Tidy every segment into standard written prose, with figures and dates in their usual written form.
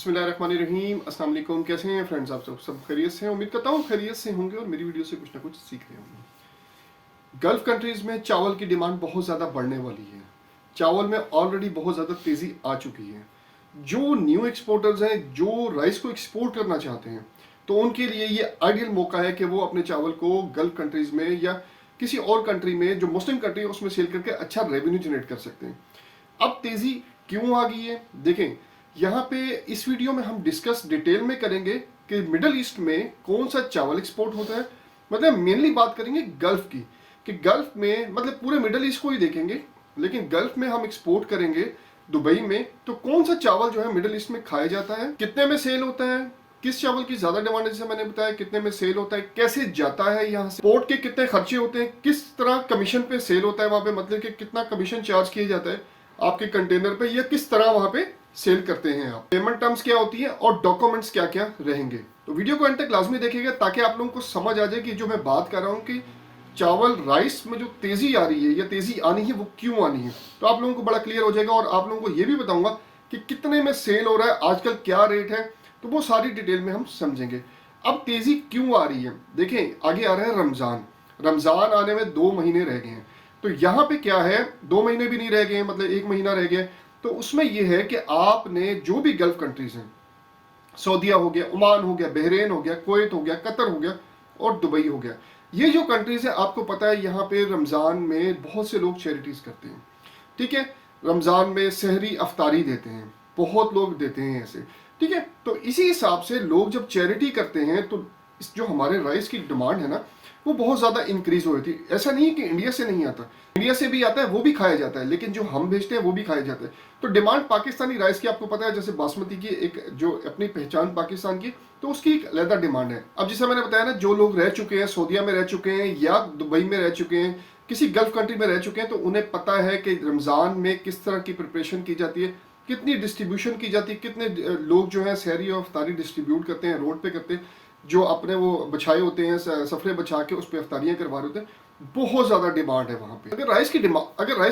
बिस्मिल्लाहिर्रहमानिर्रहीम। अस्सलाम वालेकुम। कैसे हैं फ्रेंड्स आप सब खैरियत से हैं? उम्मीद करता हूँ खैरियत से होंगे और मेरी वीडियो से कुछ ना कुछ सीख रहे होंगे। गल्फ़ कंट्रीज़ में चावल की डिमांड बहुत ज़्यादा बढ़ने वाली है। चावल में ऑलरेडी बहुत ज़्यादा तेज़ी आ चुकी है। जो न्यू एक्सपोर्टर्स हैं, जो राइस को एक्सपोर्ट करना चाहते हैं, तो उनके लिए ये आइडियल मौका है कि वो अपने चावल को गल्फ़ कंट्रीज़ में या किसी और कंट्री में जो मुस्लिम कंट्री है उसमें सेल करके अच्छा रेवेन्यू जनरेट कर सकते हैं। अब तेज़ी क्यों आ गई है? देखें, यहाँ पे इस वीडियो में हम डिस्कस डिटेल में करेंगे कि मिडल ईस्ट में कौन सा चावल एक्सपोर्ट होता है। मतलब मेनली बात करेंगे गल्फ की, कि गल्फ में मतलब पूरे मिडल ईस्ट को ही देखेंगे, लेकिन गल्फ में हम एक्सपोर्ट करेंगे दुबई में। तो कौन सा चावल जो है मिडल ईस्ट में खाया जाता है, कितने में सेल होता है, किस चावल की ज्यादा डिमांड है, जैसे मैंने बताया कितने में सेल होता है, कैसे जाता है यहाँ से, पोर्ट के कितने खर्चे होते हैं, किस तरह कमीशन पे सेल होता है वहां पे, मतलब कि कितना कमीशन चार्ज किया जाता है आपके कंटेनर पे, या किस तरह वहां पे सेल करते हैं आप, पेमेंट टर्म्स क्या होती है और डॉक्यूमेंट्स क्या क्या रहेंगे। तो वीडियो को एंड तक लाजमी देखिएगा ताकि आप लोगों को समझ आ जाए कि जो मैं बात कर रहा हूँ कि चावल राइस में जो तेजी आ रही है या तेजी आनी है वो क्यों आनी है, तो आप लोगों को बड़ा क्लियर हो जाएगा। और आप लोगों को ये भी बताऊंगा कि कितने में सेल हो रहा है, आजकल क्या रेट है, तो वो सारी डिटेल में हम समझेंगे। अब तेजी क्यों आ रही है, देखें आगे आ रहा है रमजान। रमजान आने में 2 महीने रह गए हैं, तो यहाँ पे क्या है, 2 महीने भी नहीं रह गए, मतलब 1 महीना रह गया। तो उसमें यह है कि आपने जो भी गल्फ कंट्रीज हैं, सऊदीया हो गया, ओमान हो गया, बहरीन हो गया, कुवैत हो गया, कतर हो गया और दुबई हो गया, ये जो कंट्रीज है आपको पता है यहाँ पे रमजान में बहुत से लोग चैरिटीज करते हैं। ठीक है, रमजान में सहरी अफ्तारी देते हैं, बहुत लोग देते हैं ऐसे। ठीक है, तो इसी हिसाब से लोग जब चैरिटी करते हैं तो इस जो हमारे राइस की डिमांड है ना, वो बहुत ज़्यादा इंक्रीज हो रही थी। ऐसा नहीं है कि इंडिया से नहीं आता, इंडिया से भी आता है, वो भी खाया जाता है, लेकिन जो हम भेजते हैं वो भी खाया जाता है। तो डिमांड पाकिस्तानी राइस की आपको पता है, जैसे बासमती की एक जो अपनी पहचान पाकिस्तान की, तो उसकी एक अलग डिमांड है। अब जैसे मैंने बताया ना, जो लोग रह चुके हैं, सऊदीया में रह चुके हैं या दुबई में रह चुके हैं, किसी गल्फ कंट्री में रह चुके हैं, तो उन्हें पता है कि रमज़ान में किस तरह की प्रिपरेशन की जाती है, कितनी डिस्ट्रीब्यूशन की जाती है, कितने लोग जो है सहरी और अफ्तारी डिस्ट्रीब्यूट करते हैं, रोड पे करते हैं, जो अपने वो बछाए होते हैं, सफरे बछा के उस पर अफ्तारियाँ करवा रहे होते हैं। बहुत ज़्यादा डिमांड है वहाँ पे। अगर राइस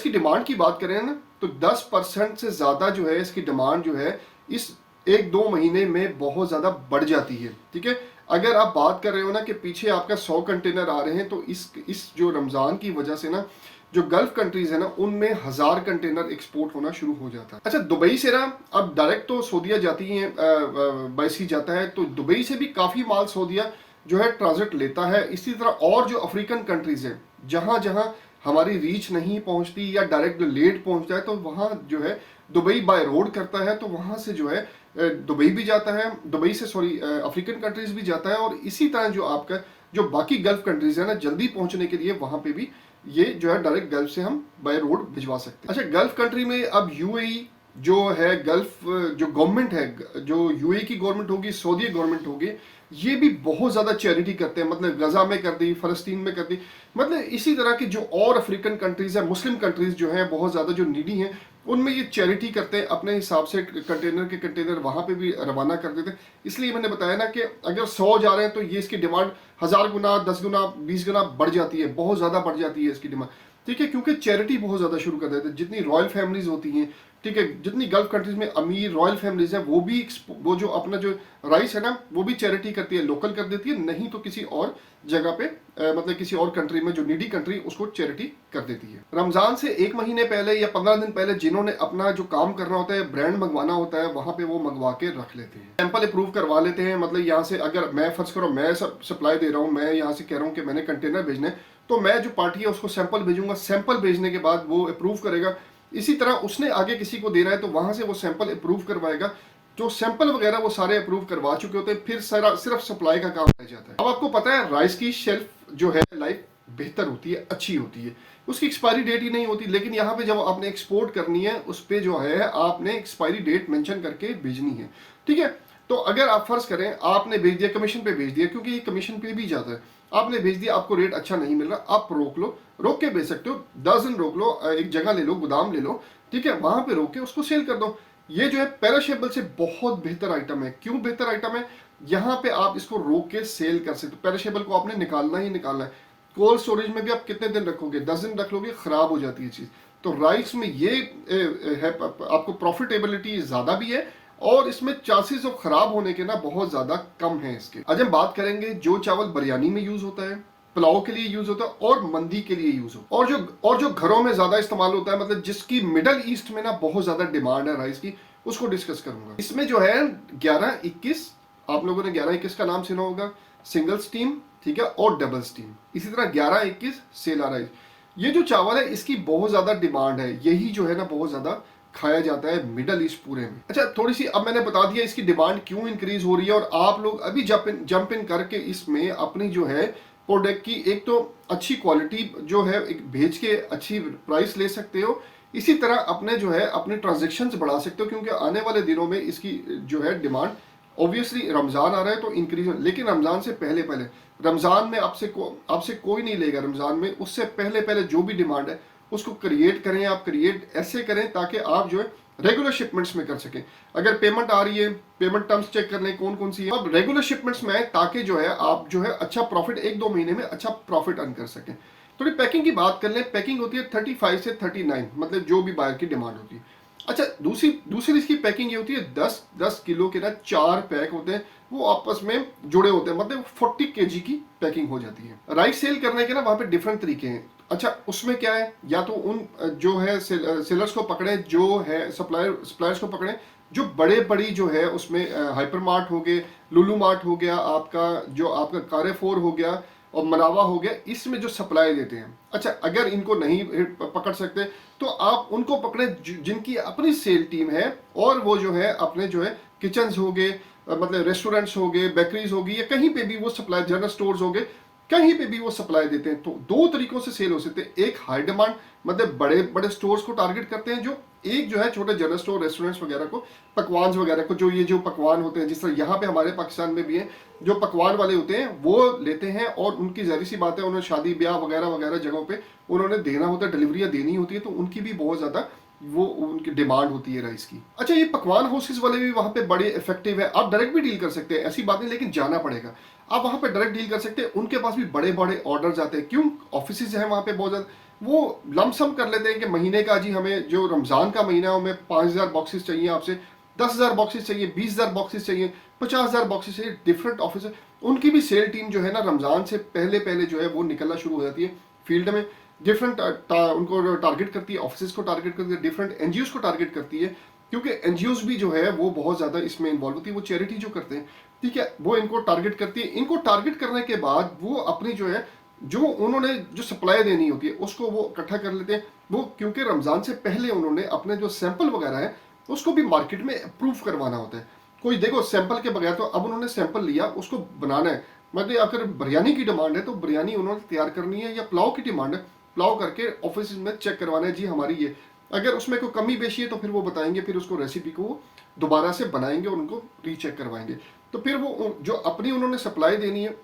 की डिमांड की बात करें ना, तो 10% से ज़्यादा जो है इसकी डिमांड जो है इस 1-2 महीने में बहुत ज़्यादा बढ़ जाती है। ठीक है, अगर आप बात कर रहे हो ना कि पीछे आपका 100 कंटेनर आ रहे हैं, तो इस जो रमज़ान की वजह से ना जो गल्फ कंट्रीज है ना, उनमें 1000 कंटेनर एक्सपोर्ट होना शुरू हो जाता है। अच्छा, दुबई से ना अब डायरेक्ट तो सऊदीया जाती है, बाई सी जाता है, तो दुबई से भी काफ़ी माल सऊदीया जो है ट्रांजिट लेता है। इसी तरह और जो अफ्रीकन कंट्रीज हैं, जहाँ जहाँ हमारी रीच नहीं पहुँचती या डायरेक्ट लेट पहुँचता है, तो वहाँ जो है दुबई बाय रोड करता है, तो वहाँ से जो है दुबई भी जाता है, दुबई से सॉरी अफ्रीकन कंट्रीज भी जाता है। और इसी तरह जो आपका जो बाकी गल्फ कंट्रीज है ना, जल्दी पहुँचने के लिए वहाँ पे भी ये जो है डायरेक्ट गल्फ से हम बाय रोड भिजवा सकते हैं। अच्छा, गल्फ कंट्री में अब यूएई जो है, गल्फ जो गवर्नमेंट है, जो यूएई की गवर्नमेंट होगी, सऊदी गवर्नमेंट होगी, ये भी बहुत ज़्यादा चैरिटी करते हैं। मतलब गजा में कर दी, फ़लस्तीन में कर दी, मतलब इसी तरह की जो और अफ्रीकन कंट्रीज़ है, मुस्लिम कंट्रीज़ जो हैं बहुत ज़्यादा जो नीडी हैं, उनमें ये चैरिटी करते हैं, अपने हिसाब से कंटेनर वहाँ पे भी रवाना कर देते हैं। इसलिए मैंने बताया ना कि अगर 100 जा रहे हैं तो ये इसकी डिमांड 1000 गुना, 10 गुना, 20 गुना बढ़ जाती है, बहुत ज़्यादा बढ़ जाती है इसकी डिमांड। ठीक है, क्योंकि चैरिटी बहुत ज़्यादा शुरू कर देते हैं। जितनी रॉयल फैमिलीज होती हैं, ठीक है, जितनी गल्फ कंट्रीज में अमीर रॉयल फैमिलीज हैं, वो जो अपना जो राइस है ना, वो भी चैरिटी करती है, लोकल कर देती है, नहीं तो किसी और जगह पे मतलब किसी और कंट्री में जो नीडी कंट्री, उसको चैरिटी कर देती है। रमजान से 1 महीने पहले या 15 दिन पहले जिन्होंने अपना जो काम करना होता है, ब्रांड मंगवाना होता है, वहां पे वो मंगवा के रख लेते हैं, सैंपल अप्रूव करवा लेते हैं। मतलब यहाँ से अगर मैं फर्ज करो, मैं सप्लाई दे रहा हूँ, मैं यहाँ से कह रहा हूँ कि मैंने कंटेनर भेजने, तो मैं जो पार्टी है उसको सैंपल भेजूंगा, सैंपल भेजने के बाद वो अप्रूव करेगा। इसी तरह उसने आगे किसी को देना है तो वहां से वो सैंपल अप्रूव करवाएगा। जो सैंपल वगैरह वो सारे अप्रूव करवा चुके होते हैं, फिर सारा सिर्फ सप्लाई का काम रह जाता है। अब आपको पता है राइस की शेल्फ जो है लाइफ बेहतर होती है, अच्छी होती है, उसकी एक्सपायरी डेट ही नहीं होती। लेकिन यहाँ पे जब आपने एक्सपोर्ट करनी है, उस पर जो है आपने एक्सपायरी डेट मेंशन करके भेजनी है। ठीक है, तो अगर आप फर्ज करें आपने भेज दिया, कमीशन पे भेज दिया, क्योंकि ये कमीशन पे भी जाता है, आपने भेज दिया, आपको रेट अच्छा नहीं मिल रहा, आप रोक लो, रोक के बेच सकते हो, 10 दिन रोक लो, एक जगह ले लो, गोदाम ले लो, ठीक है, वहां पे रोक के उसको सेल कर दो। ये जो है पेरिशेबल से बहुत बेहतर आइटम है। क्यों बेहतर आइटम है? यहाँ पे आप इसको रोक के सेल कर सकते हो। पेरिशेबल को आपने निकालना ही निकालना है। कोल्ड स्टोरेज में भी आप कितने दिन रखोगे? 10 दिन रख लोगे, खराब हो जाती है चीज। तो राइस में ये है, आपको प्रॉफिटेबिलिटी ज्यादा भी है और इसमें चांसेस ऑफ खराब होने के ना बहुत ज्यादा कम है इसके। आज हम बात करेंगे जो चावल बिरयानी में यूज होता है, पुलाव के लिए यूज होता है और मंदी के लिए यूज होता है, और जो घरों में ज्यादा इस्तेमाल होता है, मतलब जिसकी मिडल ईस्ट में ना बहुत ज्यादा डिमांड है राइस की, उसको डिस्कस करूंगा। इसमें जो है 11-21, आप लोगों ने 11-21 का नाम सुना होगा, सिंगल स्टीम, ठीक है, और डबल स्टीम। इसी तरह 11-21 सेला राइस, ये जो चावल है इसकी बहुत ज्यादा डिमांड है, यही जो है ना बहुत ज्यादा खाया जाता है मिडल ईस्ट पूरे में। अच्छा, थोड़ी सी अब मैंने बता दिया इसकी डिमांड क्यों इंक्रीज हो रही है, और आप लोग अभी जंप इन करके इसमें अपनी जो है प्रोडक्ट की एक तो अच्छी क्वालिटी जो है एक भेज के अच्छी प्राइस ले सकते हो, इसी तरह अपने जो है अपने ट्रांजेक्शन्स बढ़ा सकते हो, क्योंकि आने वाले दिनों में इसकी जो है डिमांड, ऑब्वियसली रमजान आ रहा है तो इंक्रीज, लेकिन रमजान से पहले पहले, रमजान में आपसे कोई नहीं लेगा रमजान में, उससे पहले पहले जो भी डिमांड है उसको क्रिएट करें। आप क्रिएट ऐसे करें ताकि आप जो है रेगुलर शिपमेंट्स में कर सकें। अगर पेमेंट आ रही है, पेमेंट टर्म्स चेक कर लें कौन कौन सी है, अब रेगुलर शिपमेंट्स में आए ताकि जो है आप जो है अच्छा प्रॉफिट 1-2 महीने में अच्छा प्रॉफिट अर्न कर सकें। थोड़ी पैकिंग की बात कर लें। पैकिंग होती है 35 से 39, मतलब जो भी बायर की डिमांड होती है। अच्छा, दूसरी इसकी पैकिंग ये होती है 10 किलो के ना 4 पैक होते हैं, वो आपस में जुड़े होते हैं, मतलब 40 केजी की पैकिंग हो जाती है। राइस सेल करने के ना वहां पे डिफरेंट तरीके हैं। अच्छा, उसमें क्या है, या तो उन जो है सेलर्स को पकड़े, जो है सप्लायर्स को पकड़े जो बड़ी जो है उसमें हाइपर मार्ट हो गए, लुलू मार्ट हो गया, आपका कारेफोर हो गया और मनावा हो गया, इसमें जो सप्लाई देते हैं। अच्छा, अगर इनको नहीं पकड़ सकते तो आप उनको पकड़े जिनकी अपनी सेल टीम है, और वो जो है अपने जो है किचन्स हो गए, मतलब रेस्टोरेंट्स हो गए, बेकरीज होगी, या कहीं पे भी वो सप्लाई, जनरल स्टोर्स हो गए, कहीं पे भी वो सप्लाई देते हैं। तो 2 तरीकों से सेल हो सकते हैं। एक हाई डिमांड, मतलब बड़े बड़े स्टोर्स को टारगेट करते हैं, जो एक जो है छोटे जनरल स्टोर, रेस्टोरेंट्स वगैरह को, पकवान वगैरह को, जो पकवान होते हैं, जिस तरह यहाँ पे हमारे पाकिस्तान में भी है, जो पकवान वाले होते हैं वो लेते हैं, और उनकी जाहिर सी बात है उन्हें शादी ब्याह वगैरह वगैरह जगहों पे उन्होंने देना होता है, डिलीवरियाँ देनी होती है, तो उनकी भी बहुत ज़्यादा वो उनकी डिमांड होती है राइस की। अच्छा, ये पकवान हाउसेस वाले भी वहाँ पे बड़े इफेक्टिव है। आप डायरेक्ट भी डील कर सकते हैं, ऐसी बात नहीं, लेकिन जाना पड़ेगा। आप वहाँ पे डायरेक्ट डील कर सकते हैं, उनके पास भी बड़े बड़े ऑर्डर जाते हैं। क्यों? ऑफिस हैं वहाँ पे बहुत ज़्यादा, वो लमसम कर लेते हैं कि महीने का जी हमें जो रमज़ान का महीना है हमें 5,000 बॉक्सेस चाहिए, आपसे 10,000 बॉक्सेस चाहिए, 20,000 बॉक्सेस चाहिए, 50,000 बॉक्सेस चाहिए। डिफरेंट ऑफिस है, उनकी भी सेल टीम जो है ना रमज़ान से पहले पहले जो है वो निकलना शुरू हो जाती है फील्ड में। डिफरेंट उनको टारगेट करती है, ऑफिस को टारगेट करती है, डिफरेंट एनजीओज को टारगेट करती है, क्योंकि एनजीओज भी जो है वो बहुत ज़्यादा इसमें इन्वॉल्व होती है। वो चैरिटी जो करते हैं, ठीक है, वो इनको टारगेट करती है। इनको टारगेट करने के बाद वो अपनी जो है जो उन्होंने जो सप्लाई देनी होती है उसको वो इकट्ठा कर लेते हैं। वो क्योंकि रमज़ान से पहले उन्होंने अपने जो सैंपल वगैरह है उसको भी मार्केट में अप्रूव करवाना होता है। कोई देखो सैंपल के बगैर, तो अब उन्होंने सैंपल लिया, उसको बनाना है। मतलब अगर बिरयानी की डिमांड है तो बिरयानी उन्होंने तैयार करनी है, या पुलाव की डिमांड है, पुलाव करके ऑफिस में चेक करवाना है जी हमारी ये। अगर उसमें कोई कमी बेशी है तो फिर वो बताएंगे, फिर उसको रेसिपी को दोबारा से बनाएंगे और उनको रीचेक करवाएंगे। तो फिर वो जो अपनी उन्होंने सप्लाई देनी है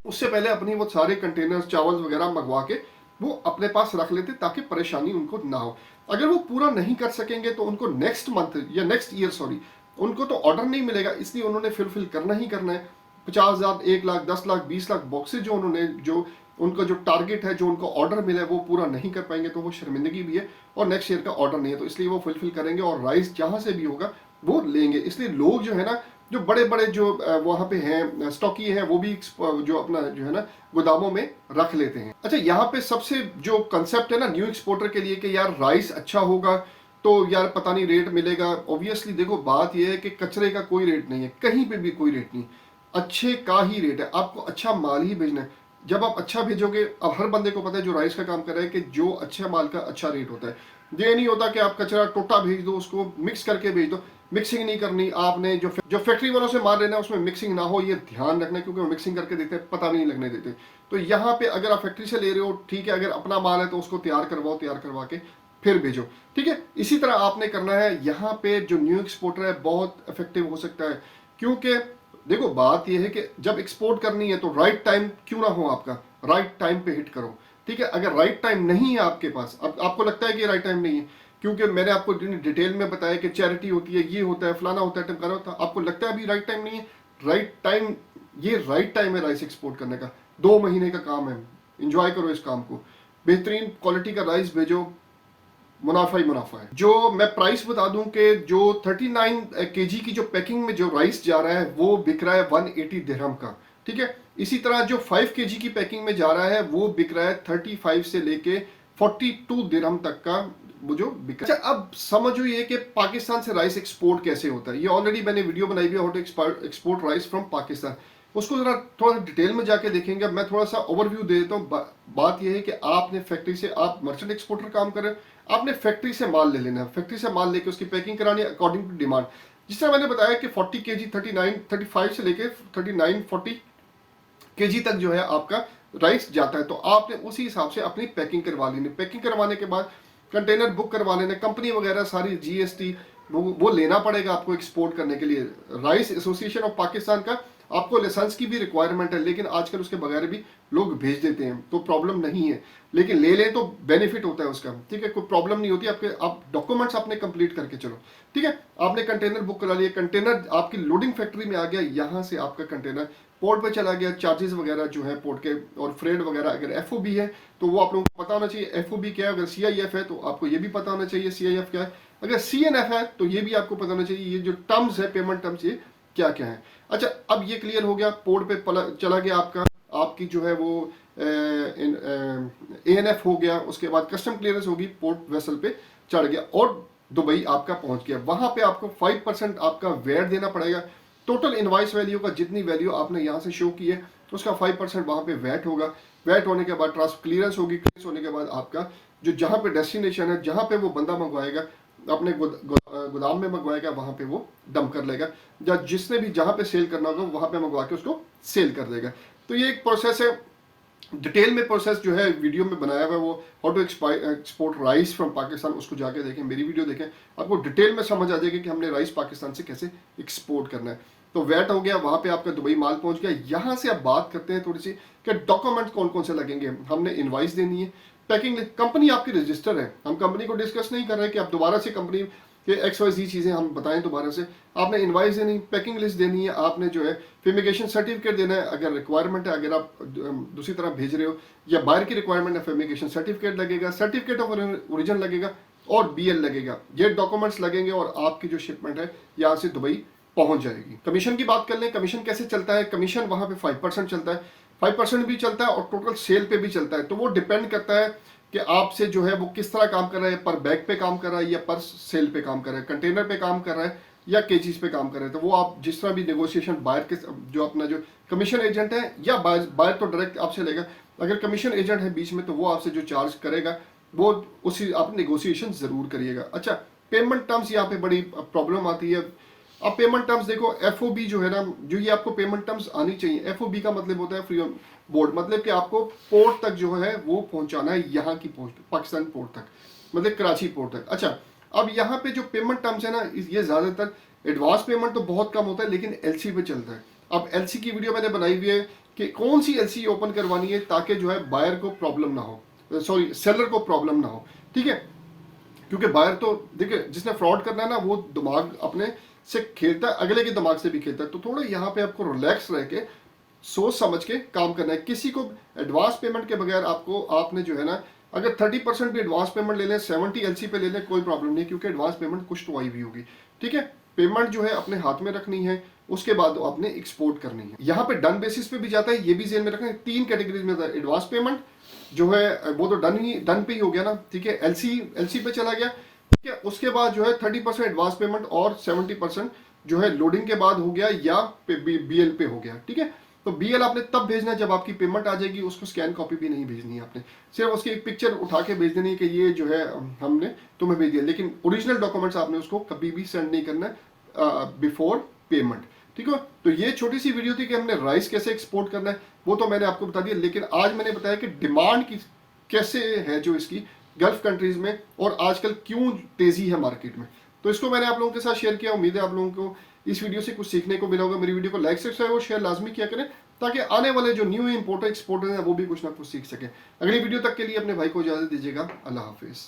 उससे पहले अपनी वो सारे कंटेनर्स चावल वगैरह मंगवा के वो अपने पास रख लेते, ताकि परेशानी उनको ना हो। अगर वो पूरा नहीं कर सकेंगे तो उनको नेक्स्ट मंथ या नेक्स्ट ईयर उनको तो ऑर्डर नहीं मिलेगा, इसलिए उन्होंने फुलफिल करना ही करना है। 50,000, 1 लाख, 10 लाख, 20 लाख बॉक्सेज जो उन्होंने उनका जो टारगेट है, जो उनको ऑर्डर मिला है, वो पूरा नहीं कर पाएंगे तो वो शर्मिंदगी भी है, और नेक्स्ट ईयर का ऑर्डर नहीं है, तो इसलिए वो फुलफिल करेंगे और राइस जहाँ से भी होगा वो लेंगे। इसलिए लोग जो है ना, जो बड़े बड़े जो वहाँ पे हैं स्टॉकी हैं, वो भी जो अपना जो है ना गोदामों में रख लेते हैं। अच्छा, यहाँ पे सबसे जो कंसेप्ट है ना न्यू एक्सपोर्टर के लिए कि यार राइस अच्छा होगा तो यार पता नहीं रेट मिलेगा। ऑब्वियसली देखो बात यह है कि कचरे का कोई रेट नहीं है, कहीं पे भी कोई रेट नहीं, अच्छे का ही रेट है। आपको अच्छा माल ही भेजना है। जब आप अच्छा भेजोगे, अब हर बंदे को पता है जो राइस का काम कर रहा है कि जो अच्छा माल का अच्छा रेट होता है। ये नहीं होता कि आप कचरा टोटा भेज दो, उसको मिक्स करके भेज दो। मिक्सिंग नहीं करनी आपने, जो फैक्ट्री वालों से माल लेना उसमें मिक्सिंग ना हो, ये ध्यान रखना, क्योंकि वो मिक्सिंग करके देते हैं, पता नहीं लगने देते। तो यहाँ पे अगर आप फैक्ट्री से ले रहे हो ठीक है, अगर अपना माल है तो उसको तैयार करवाओ, तैयार करवा के फिर भेजो, ठीक है। इसी तरह आपने करना है। यहाँ पे जो न्यू एक्सपोर्टर है बहुत इफेक्टिव हो सकता है, क्योंकि देखो बात यह है कि जब एक्सपोर्ट करनी है तो राइट टाइम क्यों ना हो आपका, राइट टाइम पे हिट करो, ठीक है। अगर राइट टाइम नहीं है आपके पास, अब आपको लगता है कि राइट टाइम नहीं है, क्योंकि मैंने आपको डिटेल में बताया कि चैरिटी होती है, ये होता है, फलाना होता है, टिमकाना होता है, आपको लगता है अभी राइट टाइम नहीं है। राइट टाइम, ये राइट टाइम है राइस एक्सपोर्ट करने का। 2 महीने का काम है, इंजॉय करो इस काम को। बेहतरीन क्वालिटी का राइस भेजो, मुनाफा ही मुनाफा है। जो मैं प्राइस बता दूं कि जो 39 केजी की जो पैकिंग में जो राइस जा रहा है वो बिक रहा है 180 दिरहम का, ठीक है। इसी तरह जो 5 केजी की पैकिंग में जा रहा है वो बिक रहा है 35 से लेके 42 दिरहम तक का वो जो बिक रहा है। अच्छा, अब समझो ये कि पाकिस्तान से राइस एक्सपोर्ट कैसे होता है। ये ऑलरेडी मैंने वीडियो बनाई हुई है, how to export rice from Pakistan. उसको जरा थोड़ा डिटेल में जाके देखेंगे। मैं थोड़ा सा ओवरव्यू दे देता हूँ। बात यह है कि आपने फैक्ट्री से, आप मर्चेंट एक्सपोर्टर काम कर रहे हैं, आपने फैक्ट्री से माल ले लेना है। फैक्ट्री से माल लेके उसकी पैकिंग करानी है अकॉर्डिंग टू डिमांड। जिस तरह मैंने बताया कि 40 केजी 35 से लेके 39-40 केजी तक जो है आपका राइस जाता है, तो आपने उसी हिसाब से अपनी पैकिंग करवा लेनी। पैकिंग करवाने के बाद कंटेनर बुक करवा लेने, कंपनी वगैरह सारी जीएसटी वो लेना पड़ेगा आपको एक्सपोर्ट करने के लिए। राइस एसोसिएशन ऑफ पाकिस्तान का आपको लाइसेंस की भी रिक्वायरमेंट है, लेकिन आजकल उसके बगैर भी लोग भेज देते हैं, तो प्रॉब्लम नहीं है। लेकिन ले लें तो बेनिफिट होता है उसका, ठीक है, कोई प्रॉब्लम नहीं होती। आपके आप डॉक्यूमेंट्स आपने कंप्लीट करके चलो, ठीक है। आपने कंटेनर बुक करा लिया, कंटेनर आपकी लोडिंग फैक्ट्री में आ गया, यहाँ से आपका कंटेनर पोर्ट पे चला गया। चार्जेस वगैरह जो है पोर्ट के और फ्रेट वगैरह, अगर एफओबी है तो वो आप लोगों को पता होना चाहिए एफओबी क्या है। अगर सीआईएफ है तो आपको ये भी पता होना चाहिए सीआईएफ क्या है। अगर सीएनएफ है तो ये भी आपको पता होना चाहिए ये जो टर्म्स है, पेमेंट टर्म्स, ये क्या क्या है। अच्छा, अब ये क्लियर हो गया, पोर्ट पे चला गया आपका, आपकी जो है वो एएनएफ हो गया, उसके बाद कस्टम क्लियरेंस होगी, पोर्ट वेसल पे चढ़ गया और दुबई आपका पहुंच गया। वहां पे आपको 5% आपका वेट देना पड़ेगा। टोटल इनवाइस वैल्यू का जितनी वैल्यू आपने यहाँ से शो की है उसका 5% वहां पे वेट होगा। वेट होने के बाद ट्रांसफर क्लियरेंस होगी। क्लियरेंस होने के बाद आपका जो जहां पे डेस्टिनेशन है, जहां पे वो बंदा मंगवाएगा अपने गोदाम में मंगवाएगा, वहां पे वो डंप कर लेगा, या जिसने भी जहां पे सेल करना होगा वहां पे मंगवा के उसको सेल कर देगा। तो ये एक प्रोसेस है। डिटेल में प्रोसेस जो है वीडियो में बनाया हुआ है, वो how to export rice from Pakistan, उसको जाके देखें, मेरी वीडियो देखें, आपको डिटेल में समझ आ जाएगा कि हमने राइस पाकिस्तान से कैसे एक्सपोर्ट करना है। तो वेट हो गया, वहां पे आपका दुबई माल पहुंच गया। यहां से अब बात करते हैं थोड़ी सी कि डॉक्यूमेंट कौन कौन से लगेंगे। हमने इनवाइस देनी है, पैकिंग, कंपनी आपकी रजिस्टर है, हम कंपनी को डिस्कस नहीं कर रहे कि आप दोबारा से कंपनी के XYZ चीज़ें हम बताएं दोबारा से। आपने इनवाइस देनी, पैकिंग लिस्ट देनी है, आपने जो है फ्यूमिगेशन सर्टिफिकेट देना है अगर रिक्वायरमेंट है, अगर आप दूसरी तरह भेज रहे हो या बाहर की रिक्वायरमेंट है, फ्यूमिगेशन सर्टिफिकेट लगेगा, सर्टिफिकेट ऑफ ओरिजिन लगेगा और BL लगेगा। ये डॉक्यूमेंट्स लगेंगे और आपकी जो शिपमेंट है यहाँ से दुबई पहुंच जाएगी। कमीशन की बात कर लें, कमीशन कैसे चलता है। कमीशन वहां पे 5% चलता है, 5% भी चलता है और टोटल सेल पे भी चलता है। तो वो डिपेंड करता है कि आपसे जो है वो किस तरह काम कर रहा है, पर बैग पे काम कर रहा है या पर सेल पे काम कर रहा है, कंटेनर पे काम कर रहा है या केजीज पे काम कर रहे हैं। तो वो आप जिस तरह भी नेगोशिएशन बायर के जो अपना जो कमीशन एजेंट है या बायर तो डायरेक्ट आपसे लेगा, अगर कमीशन एजेंट है बीच में तो वो आपसे जो चार्ज करेगा वो उसी आप नेगोशिएशन जरूर करिएगा। अच्छा, पेमेंट टर्म्स यहाँ पे बड़ी प्रॉब्लम आती है। अब पेमेंट टर्म्स देखो, एफओबी जो है ना, जो ये आपको पेमेंट टर्म्स आनी चाहिए। एफओबी का मतलब होता है फ्री ऑन बोर्ड, मतलब कि आपको पोर्ट तक जो है वो पहुंचाना है, यहाँ की पोर्ट, पाकिस्तान पोर्ट तक, मतलब कराची पोर्ट तक। अच्छा, अब यहाँ पे जो पेमेंट टर्म्स है ना, ये ज्यादातर एडवांस पेमेंट तो बहुत कम होता है, लेकिन एलसी पे चलता है। अब एलसी की वीडियो मैंने बनाई हुई है कि कौन सी एलसी ओपन करवानी है ताकि जो है बायर को प्रॉब्लम ना हो, सॉरी सेलर को प्रॉब्लम ना हो, ठीक है। क्योंकि बायर तो देखिए जिसने फ्रॉड करना है ना, वो दिमाग अपने से खेलता है, अगले के दिमाग से भी खेलता है। तो थोड़ा यहाँ पे आपको रिलैक्स रह के सोच समझ के काम करना है। किसी को एडवांस पेमेंट के बगैर आपने जो है ना, अगर 30% भी एडवांस पेमेंट ले लें, 70 एलसी पे ले लें, कोई प्रॉब्लम नहीं, क्योंकि एडवांस पेमेंट कुछ तो आई भी होगी, ठीक है। पेमेंट जो है अपने हाथ में रखनी है, उसके बाद आपने एक्सपोर्ट करनी है। यहाँ पे डन बेसिस पे भी जाता है, ये भी जेल में रखना है। 3 कैटेगरीज में होता है। एडवांस पेमेंट जो है वो तो डन पे ही हो गया ना, ठीक है, एलसी पे चला गया, ठीक है। उसके बाद जो है 30% एडवांस पेमेंट और 70% जो है लोडिंग के बाद हो गया या BL पे हो गया, ठीक है। तो BL आपने तब भेजना है जब आपकी पेमेंट आ जाएगी, उसको स्कैन कॉपी भी नहीं भेजनी है आपने, सिर्फ उसकी एक पिक्चर उठा के भेज देनी है कि ये जो है हमने तुम्हें भेज दिया, लेकिन ओरिजिनल डॉक्यूमेंट्स आपने उसको कभी भी सेंड नहीं करना बिफोर पेमेंट, ठीक है। तो ये छोटी सी वीडियो थी कि हमने राइस कैसे एक्सपोर्ट करना है, वो तो मैंने आपको बता दिया, लेकिन आज मैंने बताया कि डिमांड की कैसे है जो इसकी गल्फ कंट्रीज में, और आजकल क्यों तेजी है मार्केट में। तो इसको मैंने आप लोगों के साथ शेयर किया। उम्मीद है आप लोगों को इस वीडियो से कुछ सीखने को मिला होगा। मेरी वीडियो को लाइक सब्सक्राइब और शेयर लाजमी किया करें, ताकि आने वाले जो न्यू इम्पोर्टर एक्सपोर्टर हैं वो भी कुछ ना कुछ सीख सकें। अगली वीडियो तक के लिए अपने भाई को इजाजत दीजिएगा। अल्लाह हाफिज।